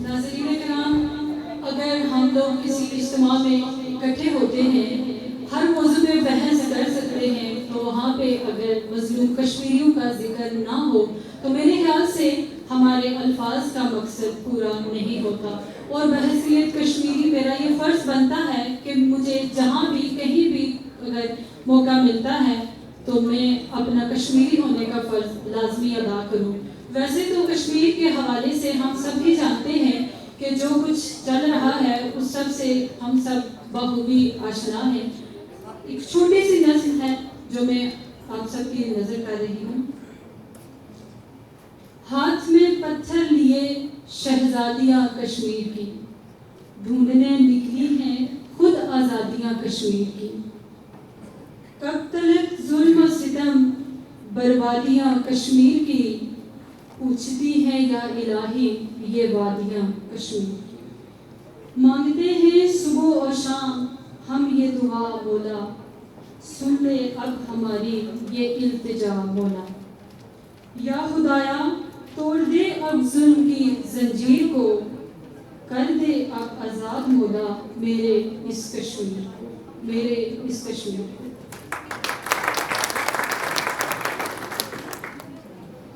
नाज़रीन किराम, अगर हम लोग किसी इज्तिमा में इकट्ठे होते हैं, हर मौजू पे बहस कर सकते हैं, तो वहाँ पे अगर मज़लूम कश्मीरियों का जिक्र ना हो तो मेरे ख्याल से हमारे अल्फाज का मकसद पूरा नहीं होता। और बहसीत कश्मीरी मेरा ये फ़र्ज़ बनता है कि मुझे जहाँ भी कहीं भी अगर मौका मिलता है तो मैं अपना कश्मीरी होने का फ़र्ज़ लाजमी अदा करूँ। वैसे तो कश्मीर के हवाले से हम सब भी जानते हैं कि जो कुछ चल रहा है उस सब से हम सब बखूबी आशना हैं। एक छोटी सी नज़्म है जो मैं आप सबकी नज़र कर रही हूँ। हाथ में पत्थर लिए शहजादियाँ कश्मीर की, ढूंढने निकली हैं खुद आज़ादियाँ कश्मीर की। कब तलक जुल्म सितम बर्बादियाँ कश्मीर की, पूछती हैं या इलाही ये वादियाँ कश्मीर की। मांगते हैं सुबह और शाम हम ये दुआ मौला, सुन ले अब हमारी ये इल्तिजा मौला। या खुदाया तोड़ दे अब जुल्म की जंजीर को, कर दे अब आज़ाद मौला मेरे इस कश्मीर को, मेरे इस कश्मीर को।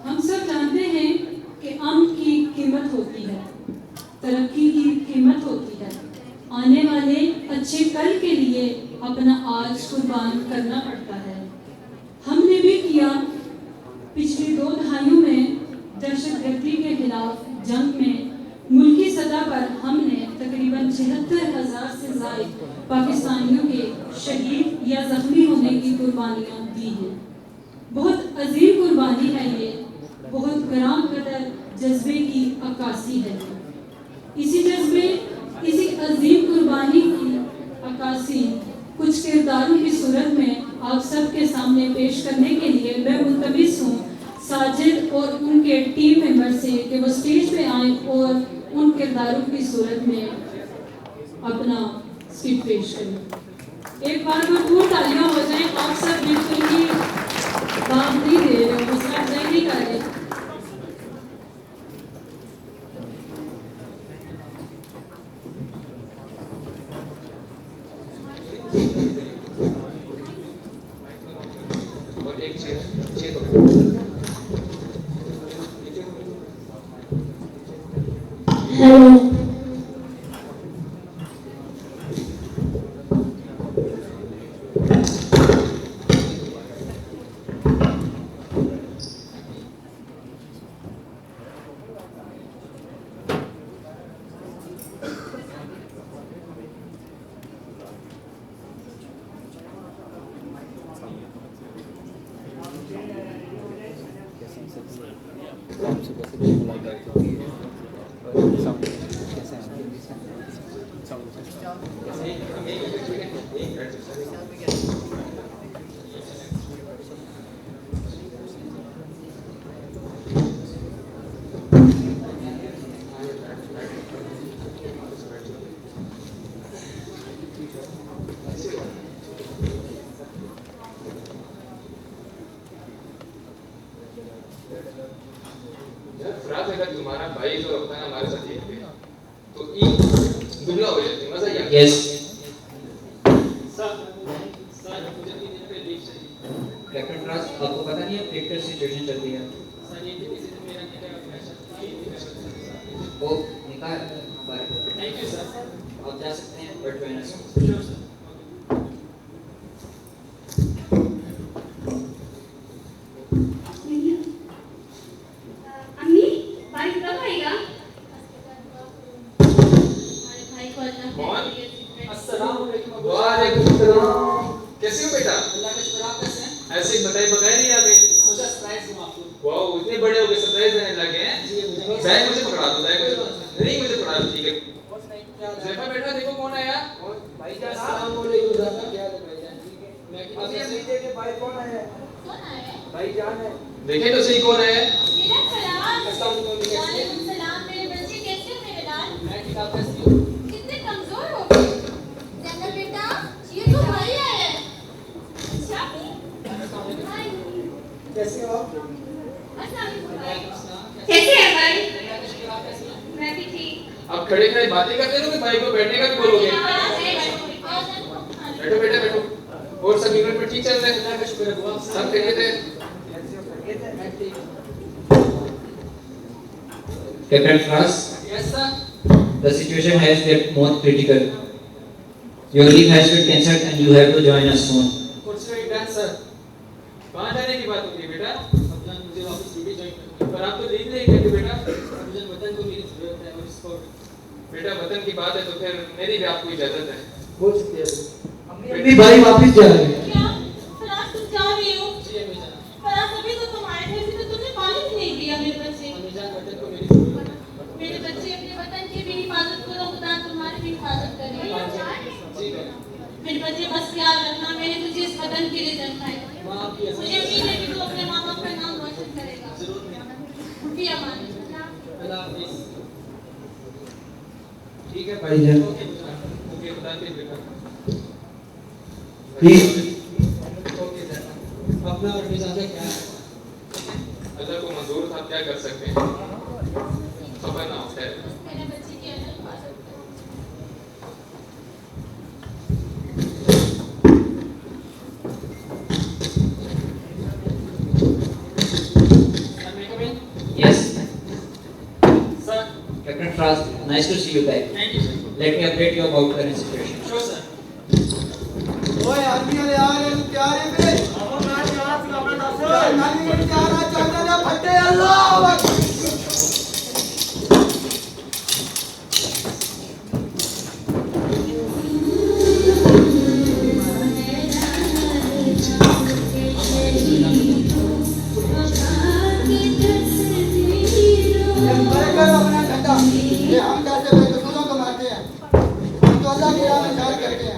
हम सब जानते हैं कि अमन की कीमत होती है, तरक्की की कीमत होती है, आने वाले अच्छे कल के लिए अपना आज कुर्बान करना पड़ता है। हमने भी किया पिछली 2 दहाइयों में दहशतगर्दी के खिलाफ जंग में। मुल्की सतह पर हमने तकरीबन 76,000 से ज़ायद पाकिस्तानियों के शहीद या ज़ख्मी होने की कुर्बानियाँ दी हैं। बहुत अजीम कुर्बानी है ये, बहुत ग्राम कदर जज्बे की अक्कासी है। इसी जज्बे, इसी अजीम कुर्बानी की अक्कासी कुछ किरदारों की सूरत में आप सबके सामने पेश करने के लिए मैं मुल्तमिस हूँ साजिद और उनके टीम मेंबर से कि वो स्टेज पे आए और उन किरदारों की सूरत में अपना स्पीच पेश करें। एक बार भरपूर तालियां हो जाएं। आप सब बिल्कुल ही दाद नहीं दे रहे हो, हौसला अफजाई नहीं कर रहे। हेलो, तुम्हारा भाई जो होता है हमारे साथ ही तो ई दुगना हो जाती है। मजा यार यस सर मुझे 3 दिन पे लीव चाहिए। कैप्टन ट्रस्ट आपको पता नहीं है क्रिटिकल सिचुएशन चल रही है सर। ये किसी ने मेरा वो निकाल बाय। Thank you sir. आप जा सकते हैं but join us. Sure sir. कैसे हो बेटा? अल्लाह का शुक्र। आप कैसे हैं? ऐसे ही बताइए, बगैर नहीं आ गए। सोचा सरप्राइज दूं आपको। वाओ, इतने बड़े हो गए सरप्राइज देने लगे हैं। जी मुझे बैग मुझे पकड़ा दो, बैग मुझे नहीं, मुझे पकड़ा दो। ठीक है जैफा बेटा, देखो कौन आया। भाईजान अस्सलाम वालेकुम। क्या हाल है भाईजान? ठीक है। मैं अभी हम नीचे के भाई कौन आया? कौन आया? भाईजान है। देखे तो सही कौन है। मेरा सलाम। अस्सलाम वालेकुम। सलाम। मेरे बच्चे कैसे हो मेरे लाल? मैं ठीक। आप कैसी हो? कितने कमजोर हो गए जन्नत बेटा। ये तो भाई आया है। अच्छा कैसे हो आप? कैसे हैं भाई? मैं भी ठीक। आप खड़े खड़े बातें करते रहोगे, भाई को बैठने का भी बोलोगे? बैठो बेटा बैठो। और सब यूनिट में ठीक चल रहा है? अल्लाह का शुक्र है, सब खैरियत है? Captain Frost, yes sir. the situation has get more critical. Your leave has been cancelled and you have to join us soon. Consider done sir। कहाँ जाने की बात होती है बेटा? अब्दुल मुझे वापस ड्यूटी ज्वाइन करनी है। पर आप तो लीव नहीं करते बेटा। अब्दुल वतन को मेरी जरूरत है और इसको बेटा वतन की बात है तो फिर मेरी भी आपको इजाजत है। हो सकती है अम्मी भाई वापस जा रहे हैं। क्या फराज तुम जा रही हो? जी अम्मी जान। फराज अभी तो तुम आए थे, तो तुमने पानी भी नहीं दिया मेरे बच्चे। अम्मी जान वतन को मेरी जरूरत है। मेरे बच्चे अपने वतन की भी हिफाजत करो, खुदा तुम्हारी भी हिफाजत करे। जी बेटा। मेरे बच्चे बस ख्याल रखना, मैंने तुझे इस वतन के लिए जन्मा है। मुझे उम्मीद है कि तू अपने माँ बाप का नाम रोशन करेगा। जरूर। फिर अमान। अल्लाह हाफिज़। ठीक है भाईजान। ओके खुदा हाफिज़ बेटा। ठीक। Okay sir. अपना और मिजाज क्या है? अल्लाह को मंजूर था, क्या कर सकते हैं? खबर ना होता है। मेरे बच्चे की अल्लाह हिफाजत करे। Yes, Sir, Captain Frost, nice to see you back. thank you sir। Let me update you about current situation. Sure sir। ओए आदमी वाले आ रहे हैं, क्या रे बे? अब मैं यहाँ से अपना दस नानी में क्या रहा चाहता है फटे अल्लाह अकबर। अपना ठंडा ये हम कैसे बेकसूरों को मारते हैं, हम तो अल्लाह की राह में जिहाद करते हैं।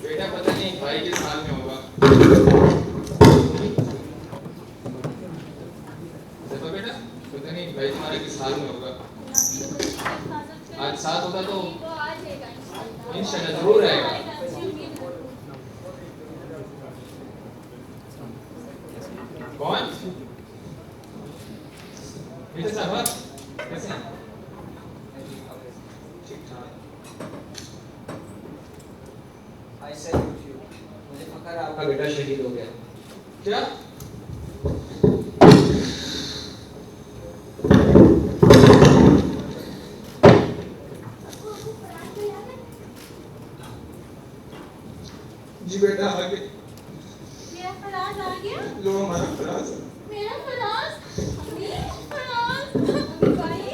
बेटा पता नहीं भाई किस हाल में होगा। देखो बेटा पता नहीं भाई तुम्हारा किस हाल में होगा। आज साथ होगा तो इंशाल्लाह जरूर आएगा। कौन? बेटा साहब कैसे हैं? ठीक ठाक। I salute you. मुझे फख्र है आपका बेटा शहीद हो गया। क्या? जी बेटा आगे मेरा फराज आ गया। लो हमारा फराज। मेरा फराज। अम्मी, फराज। भाई,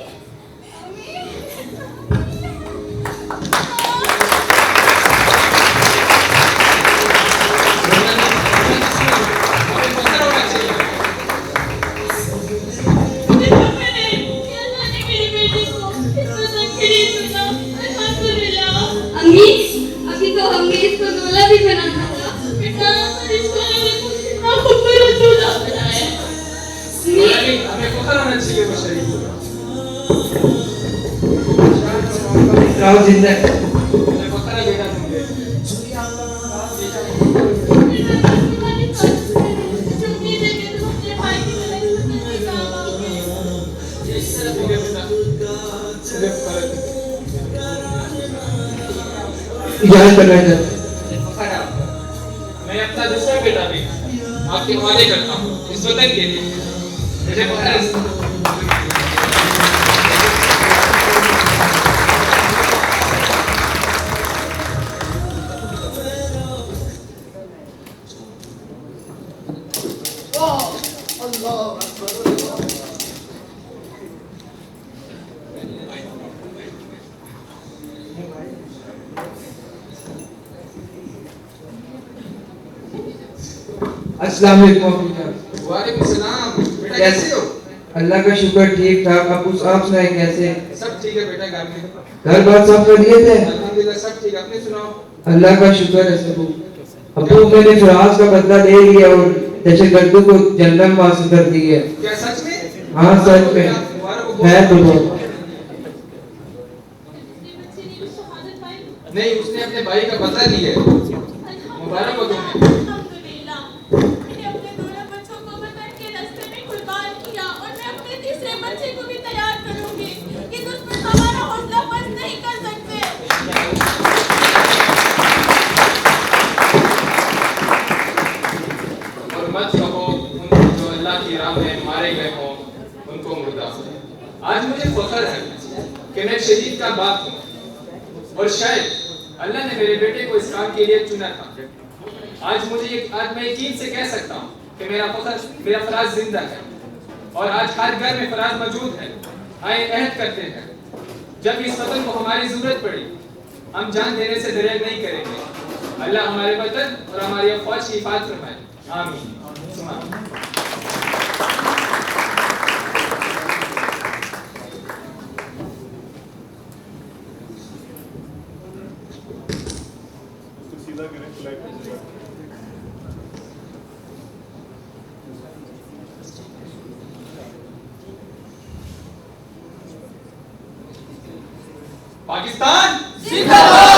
अम्मी। अम्मी, अभी तो हमने इसको दूल्हा भी बनाना था। बेटा, इसको कितना खूबसूरत दूल्हा बनाया। हमें फख्र होना चाहिए वो शरीफ। राव जिंदा है। हमें फख्र है बेटा तुम पे। इस तरह ठीक है बेटा। मुझे फख्र है। इजाजत कर रहे थे। फख्र है आपका। मैं अपना दूसरा बेटा भी आपके हवाले करता हूँ इस वतन के लिए। मुझे फख्र है। अस्सलाम वालेकुम अब्बू। वालेकुम सलाम। बेटा कैसे हो? अल्लाह का शुक्र ठीक ठाक। अब आप सुनाए कैसे? सब ठीक है बेटा। घर में घर बार सब खैरियत है? अल्हम्दुलिल्लाह अल्हम्दुलिल्लाह सब ठीक। अपने सुनाओ। अल्लाह का शुक्र है सबू। अबू मैंने फिराज का बदला ले लिया और जैसे गद्दू को जन्नत हासिल कर दी है। क्या सच में? हाँ सच में है तो नहीं, उसने अपने भाई का बदला लिया है। मुबारक हो तुम्हें। अल्हम्दुलिल्लाह। मैंने अपने दोनों बच्चों को वतन के रास्ते में कुर्बान किया और मैं अपने तीसरे बच्चे को भी तैयार करूंगी कि दुश्मन हमारा हौसला पस्त नहीं कर सकते। और मत कहो उनको जो अल्लाह की राह में मारे गए हों उनको मुर्दा। आज मुझे फख्र है कि मैं शहीद का बाप हूँ और शायद अल्लाह ने मेरे बेटे को इस काम के लिए चुना था। आज मैं यकीन से कह सकता हूँ कि मेरा फराज जिंदा है और आज हर घर में फराज मौजूद है। आए अहद करते हैं, जब इस वतन को हमारी जरूरत पड़ी हम जान देने से दरेग नहीं करेंगे। अल्लाह हमारे वतन और हमारी फौज की हिफाजत फरमाए। आमीन। पाकिस्तान जिंदाबाद।